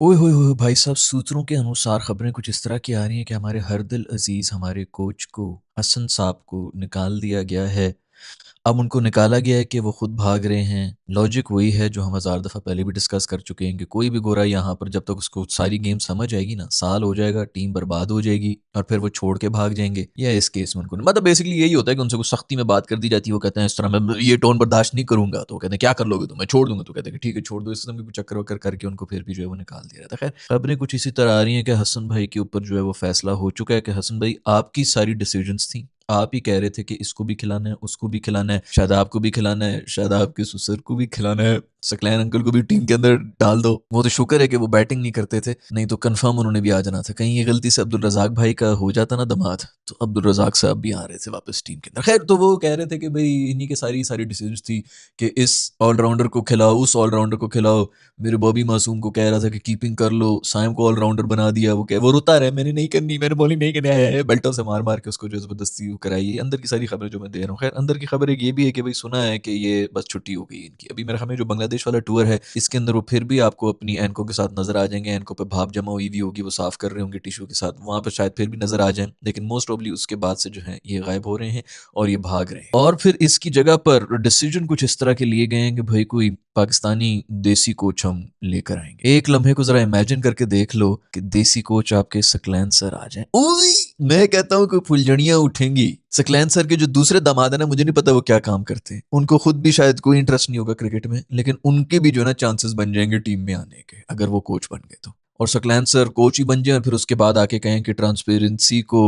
ओए होए होए भाई साहब, सूत्रों के अनुसार खबरें कुछ इस तरह की आ रही हैं कि हमारे हरदिल अजीज हमारे कोच को, हसन साहब को निकाल दिया गया है। अब उनको निकाला गया है कि वो खुद भाग रहे हैं। लॉजिक वही है जो हम हज़ार दफ़ा पहले भी डिस्कस कर चुके हैं कि कोई भी गोरा यहाँ पर जब तक उसको सारी गेम समझ आएगी ना, साल हो जाएगा, टीम बर्बाद हो जाएगी और फिर वो छोड़ के भाग जाएंगे। या इस केस में उनको मतलब बेसिकली यही होता है कि उनसे कुछ सख्ती में बात कर दी जाती है। वो कहते हैं इस तरह मैं ये टोन बर्दाश्त नहीं करूंगा, तो वो कहते हैं क्या कर लोगे, तो मैं छोड़ दूंगा। तो कहते हैं कि ठीक है छोड़ दो। इस किस्म के कुछ चक्कर वक्कर करके उनको फिर भी जो है वो निकाल दिया जाता है। खैर खबरें कुछ इसी तरह आ रही हैं कि हसन भाई के ऊपर जो है वो फैसला हो चुका है कि हसन भाई आपकी सारी डिसीजंस थी, आप ही कह रहे थे कि इसको भी खिलाना है, उसको भी खिलाना है, शायद आपको भी खिलाना है, शायद आपके ससुर को भी खिलाना है, सकलैन अंकल को भी टीम के अंदर डाल दो। वो तो शुक्र है कि वो बैटिंग नहीं करते थे, नहीं तो कंफर्म उन्होंने भी आ जाना था। कहीं ये गलती से अब्दुल रजाक भाई का हो जाता ना दमाद, तो अब्दुल रजाक साहब भी आ रहे थे वापस टीम के अंदर। खैर, तो वो कह रहे थे कि भाई इन्हीं के सारी सारी डिसीजन थी कि इस ऑलराउंडर को खिलाओ, उस ऑलराउंडर को खिलाओ। मेरे बॉबी मासूम को कह रहा था कि कीपिंग कर लो, साइम को ऑलराउंडर बना दिया। वो रोता रहे, मैंने नहीं करनी, मैंने बॉलिंग नहीं करनी है, बेल्टों से मार मार के उसको जो जबरदस्ती कराई। अंदर की सारी खबरें जो मैं दे रहा हूँ। खैर, अंदर की खबर एक ये भी है कि भाई सुना है कि ये बस छुट्टी हो गई इनकी। अभी मेरे ख्याल में जो बांग्लादेश वाला टूर है इसके अंदर वो फिर भी आपको अपनी एनकों के साथ नजर आ जाएंगे। एनकों पे भाप जमा हुई भी होगी, वो साफ कर रहे होंगे टिश्यू के साथ, वहां पर शायद फिर भी नजर आ जाए। लेकिन मोस्ट प्रोबेबली उसके बाद से जो है ये गायब हो रहे हैं और ये भाग रहे हैं। और फिर इसकी जगह पर डिसीजन कुछ इस तरह के लिए गए हैं कि भाई कोई पाकिस्तानी देसी कोच हम लेकर आएंगे। एक लम्हे को जरा इमेजिन करके देख लो कि देसी कोच आपके सकलैन सर आ जाए। ओए, मैं कहता हूँ कि फुलझड़ियां उठेंगी। सकलैन सर के जो दूसरे दामाद है ना, मुझे नहीं पता वो क्या काम करते हैं। उनको खुद भी शायद कोई इंटरेस्ट नहीं होगा क्रिकेट में, लेकिन उनके भी जो है ना चांसेस बन जाएंगे टीम में आने के, अगर वो कोच बन गए तो। और सकलैन सर कोच ही बन जाए और फिर उसके बाद आके कहें कि ट्रांसपेरेंसी को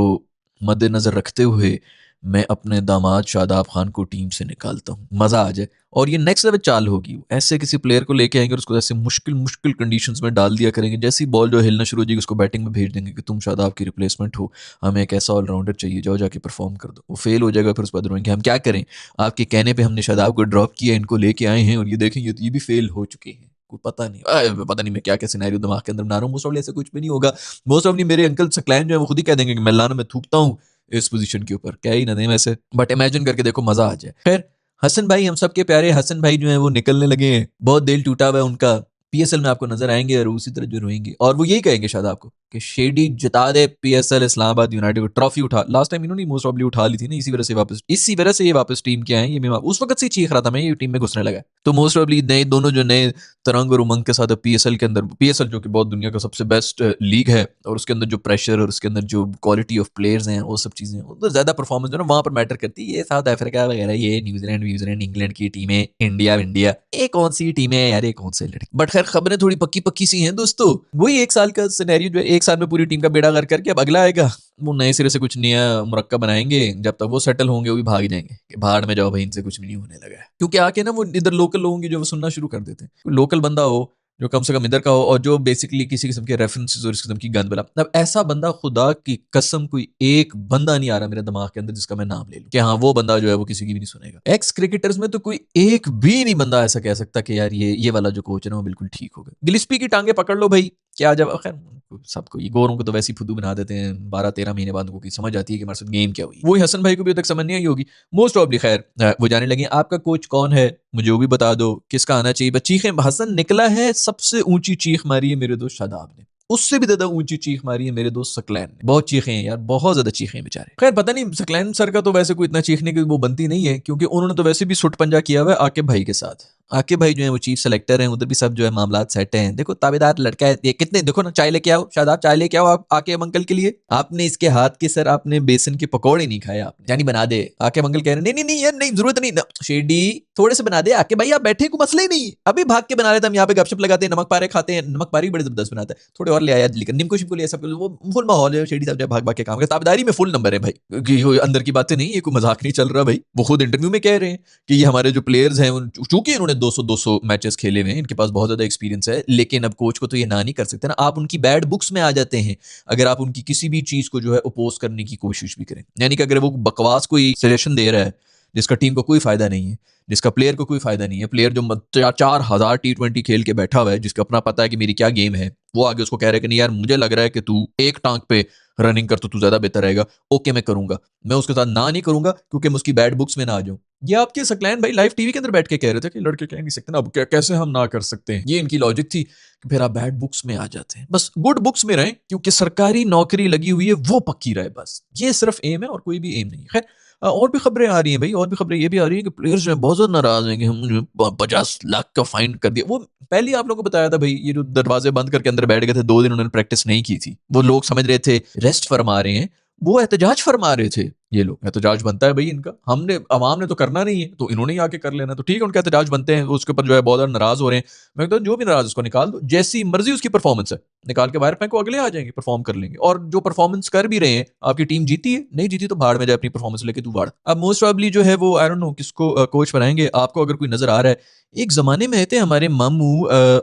मद्देनजर रखते हुए मैं अपने दामाद शादाब खान को टीम से निकालता हूँ, मजा आ जाए। और ये नेक्स्ट लेवल चाल होगी। ऐसे किसी प्लेयर को लेके आएंगे और उसको ऐसे मुश्किल मुश्किल कंडीशंस में डाल दिया करेंगे, जैसी बॉल जो हिलना शुरू हो जाएगी उसको बैटिंग में भेज देंगे कि तुम शादाब की रिप्लेसमेंट हो, हमें एक ऐसा ऑलराउंडर चाहिए, जाओ जाके परफॉर्म कर दो। वो फेल हो जाएगा, फिर उसके बाद रोएंगे हम क्या करें, आपके कहने पे हमने शादाब को ड्रॉप किया, इनको लेके आए हैं और ये देखेंगे तो ये भी फेल हो चुके हैं। कोई पता नहीं मैं क्या क्या सिनेरियो दिमाग के अंदर बना रहा हूँ। मोस्ट ऑफ ऐसे कुछ भी नहीं होगा। मोस्ट ऑफ मेरे अंकल सकलैन जो है वो खुद ही कह देंगे कि मैं लाना मैं थूकता हूँ इस पोजीशन के ऊपर, क्या ही ना दें वैसे, बट इमेजिन करके देखो मजा आ जाए। खैर, हसन भाई, हम सबके प्यारे हसन भाई जो है वो निकलने लगे हैं। बहुत दिल टूटा हुआ है उनका। पीएसएल में आपको नजर आएंगे और उसी तरह जो रोएंगे, और वो यही कहेंगे शायद आपको कि शेडी जिता दे पीएसएल इस्लामाबाद यूनाइटेड को, ट्रॉफी उठा। लास्ट टाइम इन्होंने मोस्ट ऑब्ली उठा ली थी ना, इसी वजह से ये वापस टीम के आए। ये मैं उस वक्त से ही चीख रहा था मैं, ये टीम में घुसने लगा। तो मोस्ट ऑब्ली नए दोनों जो नए तरंग और उमंग के साथ पीएसएल के अंदर, पीएसएल जो कि बहुत दुनिया का सबसे बेस्ट लीग है, और उसके अंदर जो प्रेशर और उसके अंदर जो क्वालिटी ऑफ प्लेयर्स हैं वो सब चीजें, तो ज्यादा परफॉर्मेंस जो है ना वहां पर मैटर करती है। ये साउथ अफ्रीका वगैरह, ये न्यूजीलैंड न्यूजीलैंड इंग्लैंड की टीमें, इंडिया इंडिया, ये कौन सी टीम है यार, ये कौन से लड़के। बट खैर, खबरें थोड़ी पक्की पक्की सी हैं दोस्तों। वही एक साल का सिनेरियो जो है, एक साल में पूरी टीम का बेड़ा गर्क करके अब अगला आएगा। वो नए सिरे से कुछ नया मुरक्का बनाएंगे। जब तक वो सेटल होंगे वो भी भाग जाएंगे कि भाड़ में जाओ भाई, इनसे कुछ भी नहीं होने लगा है। क्योंकि आके ना वो इधर लोकल लोगों की जो सुनना शुरू कर देते हैं। लोकल बंदा हो जो कम से कम इधर का हो और जो बेसिकली किसी किस्म के रेफरेंसेस और इस किस्म की गंद बला। अब ऐसा बंदा, खुदा की कसम कोई एक बंदा नहीं आ रहा मेरे दिमाग के अंदर जिसका मैं नाम ले लूं कि हाँ वो बंदा जो है वो किसी की भी नहीं सुनेगा। एक्स क्रिकेटर्स में तो कोई एक भी नहीं बंदा ऐसा कह सकता कि यार ये वाला जो कोच है ना वो बिल्कुल ठीक होगा। गिलिस्पी की टांगे पकड़ लो भाई, क्या जब खैर सबको, ये गोरों को तो वैसे ही फुदू बना देते हैं। 12-13 महीने बाद उनको समझ आती है कि हमारे साथ गेम क्या हुई। वही हसन भाई को भी तक समझ नहीं आई होगी मोस्ट ऑफली। खैर, वो जाने लगे आपका कोच कौन है, मुझे वो भी बता दो, किसका आना चाहिए। बस चीखें, हसन निकला है, सबसे ऊंची चीख मारी है मेरे दोस्त शादाब ने, उससे भी ज्यादा ऊंची चीख मारी है मेरे दोस्त सकलैन ने। बहुत चीखें हैं यार, बहुत ज्यादा चीखें हैं बेचारे। खैर पता नहीं सकलैन सर का तो वैसे कोई इतना चीखने की वो बनती नहीं है, क्योंकि उन्होंने तो वैसे भी सुट पंजा किया हुआ है आकिब भाई के साथ। आकिब भाई जो है वो चीफ सेलेक्टर हैं, उधर भी सब जो है मामला सेट हैं। देखो ताबेदार लड़का है ये, कितने देखो ना, चाय लेके आओ शादाब, चाय लेके आओ आप आकिब अंकल के लिए। आपने इसके हाथ के सर आपने बेसन के पकौड़े नहीं खाए, आपने यानी बना दे। आकिब अंकल कह रहे नहीं नहीं नहीं यार, नहीं जरूरत नहीं, शेडी थोड़े से बना दे आके भाई, आप बैठे को मसला ही नहीं, अभी भाग के बना लेते हम यहाँ पे, गपशप लगाते हैं, नमक पारे खाते हैं। नमक पारी बड़े जबरदस्त बनाता है, थोड़े और ले आया लेकिन निम्को शिमको ले, सब वो फुल माहौल है। शेडी साहब जो भाग भाग के काम करते, ताबेदारी में फुल नंबर है भाई, कि अंदर की बातें नहीं, ये कोई मजाक नहीं चल रहा भाई। वो खुद इंटरव्यू में कह रहे हैं कि ये हमारे जो प्लेयर्स हैं चूंकि इन्होंने 200 मैचेस खेले हुए हैं, इनके पास बहुत ज्यादा एक्सपीरियंस है, लेकिन अब कोच को तो ये ना नहीं कर सकते ना, आप उनकी बैड बुक्स में आ जाते हैं अगर आप उनकी किसी भी चीज को जो है अपोज करने की कोशिश भी करें। यानी कि अगर वो बकवास कोई सजेशन दे रहा है जिसका टीम को कोई फायदा नहीं है, जिसका प्लेयर को कोई फायदा नहीं है, प्लेयर जो 4,000 T20 खेल के बैठा हुआ है, जिसको अपना पता है कि मेरी क्या गेम है, वो आगे उसको कह रहा है कि नहीं यार मुझे लग रहा है कि तू एक टांग पे रनिंग कर तो तू ज्यादा बेहतर रहेगा। ओके मैं करूंगा, मैं उसके साथ ना नहीं करूंगा क्योंकि मैं उसकी बैड बुक्स में ना आ जाऊं। ये आपके सकलैन भाई लाइव टीवी के अंदर बैठ के कह रहे थे कि लड़के कह नहीं सकते ना, अब कैसे हम ना कर सकते हैं। ये इनकी लॉजिक थी कि फिर आप बैड बुक्स में आ जाते हैं, बस गुड बुक्स में रहें क्योंकि सरकारी नौकरी लगी हुई है वो पक्की रहे, बस ये सिर्फ एम है और कोई भी एम नहीं है। खैर और भी खबरें आ रही हैं भाई, और भी खबरें ये भी आ रही है कि प्लेयर्स जो है बहुत ज्यादा नाराज हैं कि हम 50 लाख का फाइन कर दिया। वो पहले ही आप लोगों को बताया था भाई, ये जो दरवाजे बंद करके अंदर बैठ गए थे 2 दिन उन्होंने प्रैक्टिस नहीं की थी, वो लोग समझ रहे थे रेस्ट फरमा रहे हैं, वो एहतजाज फरमा रहे थे। ये लोग एहतजाज बनता है भाई इनका, हमने अवाम ने तो करना नहीं है तो इन्होंने ही आके कर लेना, तो ठीक है उनके एहतजाज बनते हैं, उसके ऊपर जो है बहुत ज्यादा नाराज हो रहे हैं। मैं कहता हूं जो भी नाराज उसको निकाल दो, जैसी मर्जी उसकी परफॉर्मेंस है निकाल के बाहर फेंको, अगले आ जाएंगे परफॉर्म कर लेंगे। और जो परफॉर्मेंस कर भी रहे हैं, आपकी टीम जीती है नहीं जीती तो भाड़ में जाए अपनी परफॉर्मेंस लेके तू भाड़। अब मोस्ट प्रॉब्ली जो है वो आई डोंट नो किसको कोच बनाएंगे, आपको अगर कोई नजर आ रहा है। एक जमाने में थे हमारे मामू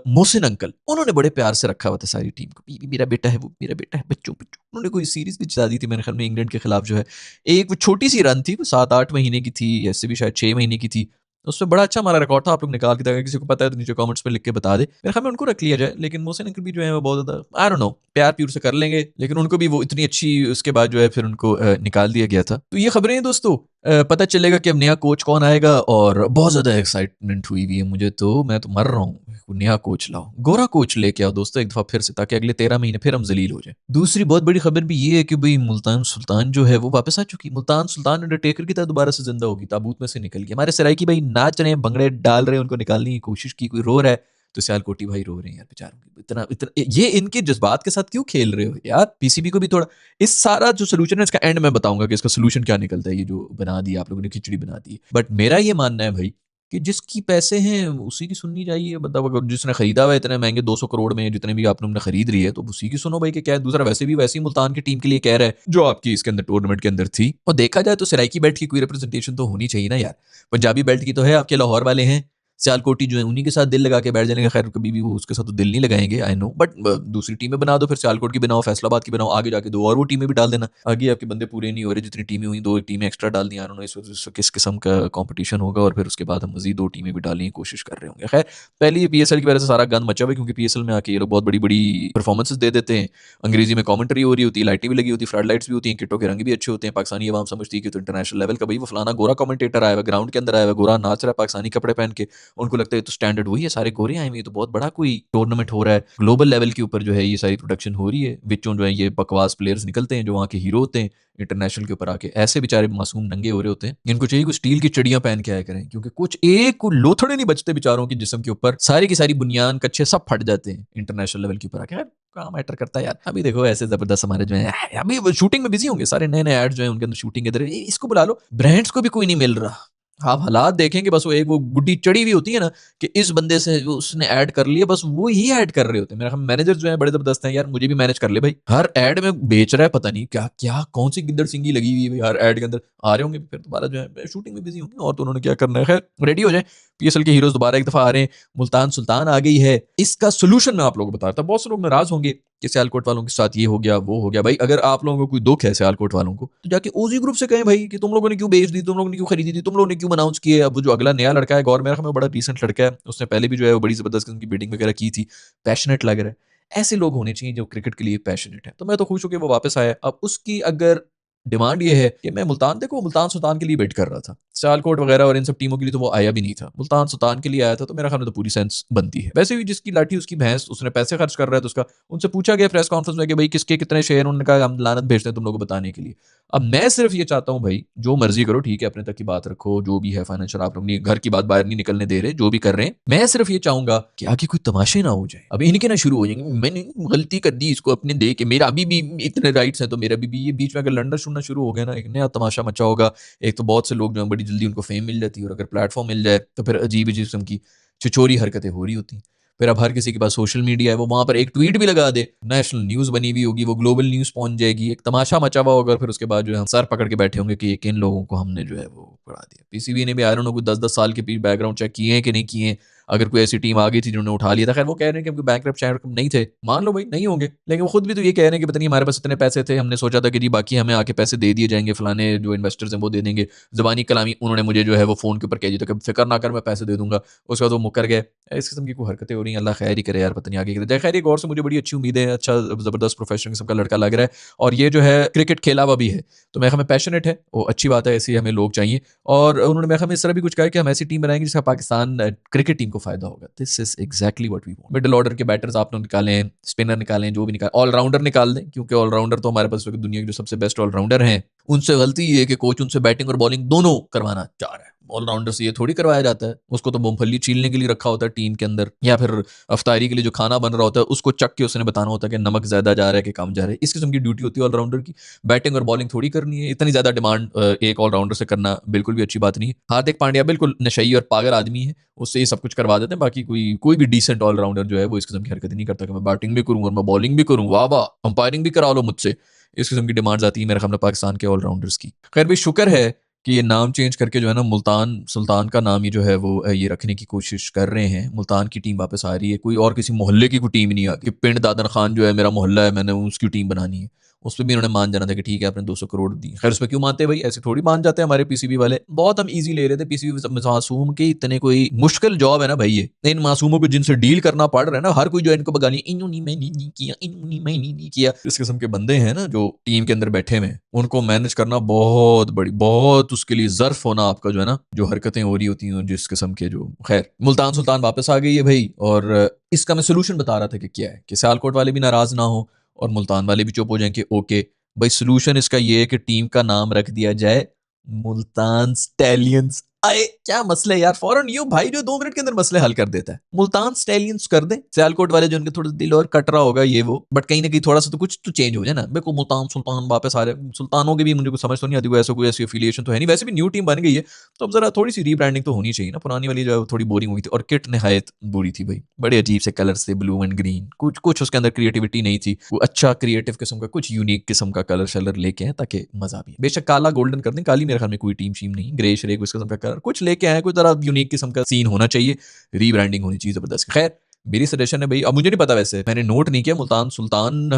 मोहसिन अंकल, उन्होंने बड़े प्यार से रखा हुआ था सारी टीम को, मेरा बेटा है वो मेरा बेटा है बच्चों बच्चों। उन्होंने कोई सीरीज भी जिता दी थी मेरे ख्याल में इंग्लैंड के खिलाफ, जो है एक वो छोटी सी रन थी, वो 7-8 महीने की थी, ऐसे भी शायद 6 महीने की थी। उसमें बड़ा अच्छा हमारा रिकॉर्ड था, आप लोग निकाल के अगर किसी को पता है तो नीचे कमेंट्स में लिख के बता दे, मेरे ख्याल में उनको रख लिया जाए। लेकिन मोहसिन अंकल भी जो है वो बहुत ज्यादा आई डोंट नो प्यार प्यूर से कर लेंगे, लेकिन उनको भी वो इतनी अच्छी उसके बाद जो है फिर उनको निकाल दिया गया था। तो ये खबरें हैं दोस्तों, पता चलेगा कि अब नया कोच कौन आएगा, और बहुत ज्यादा एक्साइटमेंट हुई हुई है मुझे, तो मैं तो मर रहा हूँ। नया कोच लाओ, गोरा कोच लेके आओ दोस्तों एक दफा फिर से, ताकि अगले 13 महीने फिर हम जलील हो जाए। दूसरी बहुत बड़ी खबर भी ये है कि भाई मुल्तान सुल्तान जो है वो वापस आ चुकी। मुल्तान सुल्तान अंडरटेकर की तरह दोबारा से जिंदा होगी, ताबूत में से निकल गई। हमारे सराय की भाई नाच रहे हैं, भंगड़े डाल रहे हैं, उनको निकालने की कोशिश की, कोई रो रहा है तो सियालकोटी भाई रो रहे हैं यार बेचारों की, इतना इतना ये इनके जज्बात के साथ क्यों खेल रहे हो यार। पीसीबी को भी थोड़ा, इस सारा जो सोल्यूशन है इसका एंड में बताऊंगा कि इसका सोल्यूशन क्या निकलता है, ये जो बना दिया आप लोगों ने खिचड़ी बना दी। बट मेरा ये मानना है भाई कि जिसकी पैसे हैं उसी की सुननी चाहिए, मतलब अगर जिसने खरीदा हुआ है इतने महंगे 200 करोड़ में, जितने भी आप लोगों ने खरीद रही है, तो उसी की सुनो भाई कि क्या है। दूसरा वैसे भी वैसी मुल्तान की टीम के लिए कह रहा है जो आपकी इसके अंदर टूर्नामेंट के अंदर थी, और देखा जाए तो सराइकी बेल्ट की कोई रिप्रेजेंटेशन तो होनी चाहिए ना यार। पंजाबी बेल्ट की तो है, आपके लाहौर वाले हैं, सियालकोटी जो है उन्हीं के साथ दिल लगा के बैठ जाने का, खैर कभी भी वो उसके साथ तो दिल नहीं लगाएंगे आई नो, बट दूसरी टीमें बना दो, फिर सियालकोट की बनाओ, फैसलाबाद की बनाओ, आगे जाके 2 और वो टीमें भी डाल देना। आगे आपके बंदे पूरे नहीं हो रहे, जितनी टीमें हुई 2 टीमें एक्स्ट्रा डाल दी, आई नो इस वजह से किस किस्म का कंपटीशन होगा, और फिर उसके बाद हम मजीद 2 टीमें भी डालने की कोशिश कर रहे होंगे। खैर पहले ये पीएसएल की वजह से सारा गंद मचा हुआ है, क्योंकि पीएसएल में आके ये लोग बहुत बड़ी बड़ी परफॉर्मेंसेज दे देते हैं, अंग्रेजी में कमेंट्री हो रही होती है, लाइटें भी लगी होती है, फ्लड लाइट्स भी होती हैं, किटों के रंग भी अच्छे होते हैं, पाकिस्तानी अवाम समझती है कि तो इंटरनेशनल लेवल का भाई वो फलाना गोरा कमेंटेटर आया हुआ, ग्राउंड के अंदर आया हुआ, गोरा नाच रहा है पाकिस्तानी कपड़े पहन के, उनको लगता है तो स्टैंडर्ड वही है, सारे गोरे आए हुए, तो बहुत बड़ा कोई टूर्नामेंट हो रहा है, ग्लोबल लेवल के ऊपर जो है ये सारी प्रोडक्शन हो रही है, बिचों जो है ये बकवास प्लेयर्स निकलते हैं जो वहाँ के हीरो होते हैं इंटरनेशनल के ऊपर आके, ऐसे बेचारे मासूम नंगे हो रहे होते हैं। इनको चाहिए कुछ स्टील की चिड़ियां पहन के आया करें, क्योंकि कुछ एक लोथड़े नहीं बचते बेचारों की जिस्म के ऊपर, सारी की सारी बुनियान कच्चे सब फट जाते हैं इंटरनेशनल लेवल के ऊपर आके। कहाँ मैटर करता है यार। अभी देखो ऐसे जबरदस्त हमारे जो है अभी शूटिंग में बिजी होंगे, सारे नए नए एड्स जो है उनके अंदर शूटिंग के अंदर, इसको बुला लो, ब्रांड्स को भी कोई नहीं मिल रहा। आप हालात देखेंगे, बस वो एक वो गुड्डी चढ़ी हुई होती है ना कि इस बंदे से जो उसने ऐड कर लिया, बस वो ही ऐड कर रहे होते हैं। मेरा मैनेजर जो है बड़े जबरदस्त हैं यार, मुझे भी मैनेज कर ले भाई, हर ऐड में बेच रहा है, पता नहीं क्या क्या कौन सी गिद्दड़ सिंगी लगी हुई है भाई, हर ऐड के अंदर आ रहे होंगे, फिर दोबारा जो है शूटिंग में बिजी होंगे, और तो उन्होंने क्या करना है। खैर रेडी हो जाए, पीएसएल के हीरोज दोबारा एक दफा आ रहे हैं, मुल्तान सुल्तान आ गई है। इसका सोल्यूशन मैं आप लोगों को बता रहा था, बहुत से लोग नाराज होंगे कि सियालकोट वालों के साथ ये हो गया वो हो गया। भाई अगर आप लोगों को कोई दुख है सियालकोट वालों को, तो जाके ओजी ग्रुप से कहें भाई कि तुम लोगों ने क्यों बेच दी, तुम लोगों ने क्यों खरीदी थी, तुम लोगों ने क्यों अनाउंस किए। अब जो अगला नया लड़का है गौर, मेरा ख्याल में बड़ा डिसेंट लड़का है, उसने पहले भी जो है वो बड़ी जबरदस्त किस्म की बिल्डिंग वगैरह की थी, पैशनेट लग रहा है। ऐसे लोग होने चाहिए जो क्रिकेट के लिए पैशनेट है, तो मैं तो खुश हूं कि वो वापस आया। अब उसकी अगर डिमांड ये है कि मैं मुल्तान, देखो मुल्तान सुल्तान के लिए वेट कर रहा था, सियालकोट वगैरह और इन सब टीमों के लिए तो वो आया भी नहीं था, मुल्तान सुल्तान के लिए आया था, तो मेरा ख्याल में तो पूरी सेंस बनती है। वैसे भी जिसकी लाठी उसकी भैंस, उसने पैसे खर्च कर रहा है तो उसका, उनसे पूछा गया प्रेस कॉन्फ्रेंस में कि भाई किसके कितने शेयर, उन्होंने कहा हम लानत भेजते हैं तुम लोगों को बताने के लिए। अब मैं सिर्फ ये चाहता हूँ भाई जो मर्जी करो ठीक है, अपने तक की बात रखो, जो भी है फाइनेंशियल आप लोग घर की बात बाहर नहीं निकलने दे रहे, जो भी कर रहे हैं, मैं सिर्फ ये चाहूंगा कि आगे कोई तमाशे ना हो जाए। अब इनके ना शुरू हो जाएंगे मैंने गलती कर दी इसको अपने दे के, मेरा अभी भी इतने राइट्स हैं तो मेरा भी ये बीच में अगर लंडर शुड़ना शुरू हो गया ना, एक नया तमाशा मचा होगा। एक तो बहुत से लोग जो है बड़ी जल्दी उनको फेम मिल जाती है, और अगर प्लेटफॉर्म मिल जाए तो फिर अजीब अजीब किस्म की छिछोरी हरकतें हो रही होती। फिर अब हर किसी के पास सोशल मीडिया है, वो वहां पर एक ट्वीट भी लगा दे, नेशनल न्यूज बनी हुई होगी, वो ग्लोबल न्यूज पहुंच जाएगी, एक तमाशा मचा हुआ होगा। फिर उसके बाद जो है हम सर पकड़ के बैठे होंगे कि किन लोगों को हमने जो है वो पढ़ा दिया। पीसीबी ने भी आई डोंट नो 10-10 साल के बैकग्राउंड चेक किए हैं कि नहीं किए हैं, अगर कोई ऐसी टीम आ गई थी जिन्होंने उठा लिया था। खैर वो कह रहे हैं कि हम बैंकरप्ट शायद नहीं थे, मान लो भाई नहीं होंगे, लेकिन वो खुद भी तो ये कह रहे हैं कि पता नहीं हमारे पास इतने पैसे थे, हमने सोचा था कि जी बाकी हमें आके पैसे दे दिए जाएंगे, फलाने जो इन्वेस्टर्स हैं वो दे देंगे। ज़बानी कलामी उन्होंने मुझे जो है वो फ़ोन के ऊपर कह दिया था कि फिक्र ना कर मैं पैसे दे दूंगा, उसके बाद वो मुकर गए। इस किस्म की कोई हरकतें हो रही हैं, अल्लाह खैर ही करे यार, पता नहीं आगे क्या। खैर एक और से मुझे बड़ी अच्छी उम्मीद है, अच्छा ज़बरदस्त प्रोफेशनल किस्म का लड़का लग रहा है, और ये जो है क्रिकेट खेला हुआ भी है, तो मैं हमें पैशनेट है, वो अच्छी बात है, ऐसे ही हमें लोग चाहिए। और उन्होंने मैं हमें इस तरह भी कुछ कहा कि हम ऐसी टीम बनाएंगे जिसका पाकिस्तान क्रिकेट टीम को फायदा होगा। This is exactly what we want. Middle order के बैटर्स आपने निकालें, स्पिनर निकालें, जो भी निकालें, ऑलराउंडर निकाल दें, क्योंकि ऑलराउंडर तो हमारे पास दुनिया के जो सबसे बेस्ट ऑलराउंडर हैं, उनसे गलती ये है कि कोच उनसे बैटिंग और बॉलिंग दोनों करवाना चाह रहा है। ऑलराउंडर से ये थोड़ी करवाया जाता है, उसको तो मूंगफली छीलने के लिए रखा होता है टीम के अंदर, या फिर अफ्तारी के लिए जो खाना बन रहा होता है उसको चक के उसने बताना होता है कि नमक ज्यादा जा रहा है कि कम जा रहा है। इस किस्म की ड्यूटी होती है ऑलराउंडर की, बैटिंग और बॉलिंग थोड़ी करनी है। इतनी ज्यादा डिमांड एक ऑलराउंडर से करना बिल्कुल भी अच्छी बात नहीं है। हार्दिक पांड्या बिल्कुल नशई और पागल आदमी है, उससे ये सब कुछ करवा देते हैं। बाकी कोई भी डिसेंट ऑलराउंडर जो है वो इस किस्म की हरकत नहीं करता कि मैं बैटिंग भी करूँ और मैं बॉलिंग भी करूँ, वाह वाह, अंपायरिंग भी करा लो मुझसे। इस किस्म की डिमांड्स आती है मेरे ख्याल में पाकिस्तान के ऑलराउंडर्स की। खैर भाई शुक्र है कि ये नाम चेंज करके जो है ना मुल्तान सुल्तान का नाम ही जो है वो ये रखने की कोशिश कर रहे हैं। मुल्तान की टीम वापस आ रही है, कोई और किसी मोहल्ले की कोई टीम नहीं आ कि पिंड दादन खान जो है मेरा मोहल्ला है, मैंने उसकी टीम बनानी है। उस पर भी उन्होंने मान जाना था कि ठीक है आपने 200 करोड़ दी। खैर उस पर क्यों मानते हैं भाई, ऐसे थोड़ी मान जाते हैं हमारे पीसीबी वाले। बहुत हम इजी ले रहे थे पीसीबी मासूम के, इतने कोई मुश्किल जॉब है ना भाई ये, इन मासूमों को जिनसे डील करना पड़ रहा है ना, हर कोई जो है इनको बगानी, इन्होंने मैंने नहीं किया, इन्होंने मैंने नहीं किया, इस किस्म के बंदे हैं ना जो टीम के अंदर बैठे हुए, उनको मैनेज करना बहुत बड़ी, बहुत उसके लिए जर्फ होना आपका जो है ना, जो हरकतें हो रही होती हैं जिस किस्म के जो। खैर मुल्तान सुल्तान वापस आ गई है भाई, और इसका मैं सोल्यूशन बता रहा था कि क्या है कि सियालकोट वाले भी नाराज ना हो और मुल्तान वाले भी चुप हो जाएं कि ओके भाई, सोल्यूशन इसका ये है कि टीम का नाम रख दिया जाए मुल्तान स्टैलियंस। आए क्या मसले यार, फॉरन यू भाई जो 2 मिनट के अंदर मसले हल कर देता है, मुल्तान स्टैलियंस कर दे। सियालकोट वाले जो उनके थोड़ा दिल और कट रहा होगा ये वो, बट कहीं ना कहीं थोड़ा सा तो कुछ तो चेंज हो जाए ना। मेरे को मुल्तान सुल्तान वापस आ रहे, सुल्तानों के भी मुझे कुछ समझ तो नहीं आती, कोई ऐसा कोई ऐसी एफिलिएशन तो है नहीं, वैसे भी न्यू टीम बन गई है तो अब जरा थोड़ी सी रीब्रांडिंग तो होनी चाहिए ना। पुरानी वाली जो थोड़ी बोरिंग हुई थी, और किट नहायत बुरी थी भाई, बड़े अजीब से कलर थे, ब्लू एंड ग्रीन, कुछ कुछ उसके अंदर क्रिएटिविटी नहीं थी। वो अच्छा क्रिएटिव किस्म का कुछ यूनिक किस्म का कलर शलर लेके आए ताकि मजा भी। बेशक काला गोल्डन कर दें, काली मेरे ख्याल में कोई टीम शीम नहीं, ग्रे श्रे किस्म का कलर कुछ लेके आए, कोई तरह यूनिक किस्म का सीन होना चाहिए, रीब्रांडिंग होनी चाहिए जबरदस्त। खैर मेरी सजेशन है भाई, अब मुझे नहीं पता, वैसे मैंने नोट नहीं किया मुल्तान सुल्तान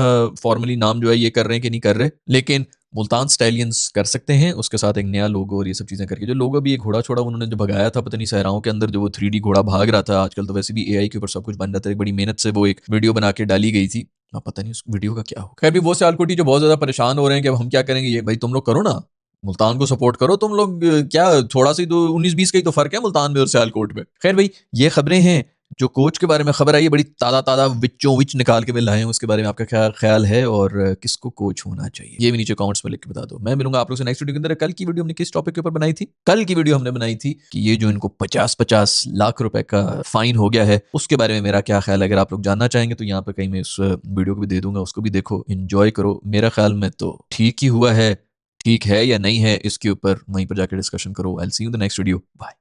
फॉर्मली नाम जो है ये कर रहे हैं कि नहीं कर रहे, लेकिन मुल्तान स्टाइलियंस कर सकते हैं, उसके साथ एक नया लोगो और ये सब चीजें करके। जो लोगो भी एक घोड़ा छोड़ा उन्होंने जो भगाया था पता नहीं सहराओं के अंदर, जो वो 3D घोड़ा भाग रहा था, आजकल तो वैसे भी एआई के ऊपर सब कुछ बन रहा था, एक बड़ी मेहनत से वो एक वीडियो बना के डाली गई थी, अब पता नहीं उस वीडियो का क्या हो। खैर भी वो सियालकोटी जो बहुत ज्यादा परेशान हो रहे हैं कि अब हम क्या करेंगे, ये भाई तुम लोग करो ना, मुल्तान को सपोर्ट करो तुम लोग, क्या थोड़ा सी तो 19-20 का ही तो फर्क है मुल्तान में और सियालकोट में। खैर भाई ये खबरें हैं, जो कोच के बारे में खबर आई है बड़ी ताज़ा ताज़ा विचों विच निकाल के मैं लाए हूँ, उसके बारे में आपका क्या ख्याल है और किसको कोच होना चाहिए ये भी नीचे कमेंट्स में लिख के बता दो। मैं मिलूंगा आप लोग से नेक्स्ट वीडियो के अंदर। कल की वीडियो हमने किस टॉपिक के ऊपर बनाई थी, कल की वीडियो हमने बनाई थी कि ये जो इनको 50-50 लाख रुपए का फाइन हो गया है उसके बारे में मेरा क्या ख्याल है। अगर आप लोग जानना चाहेंगे तो यहाँ पर कहीं मैं इस वीडियो को भी दे दूंगा, उसको भी देखो, इंजॉय करो। मेरा ख्याल में तो ठीक ही हुआ है, ठीक है या नहीं है इसके ऊपर वहीं पर जाकर डिस्कशन करो। I will see you in the next video, bye.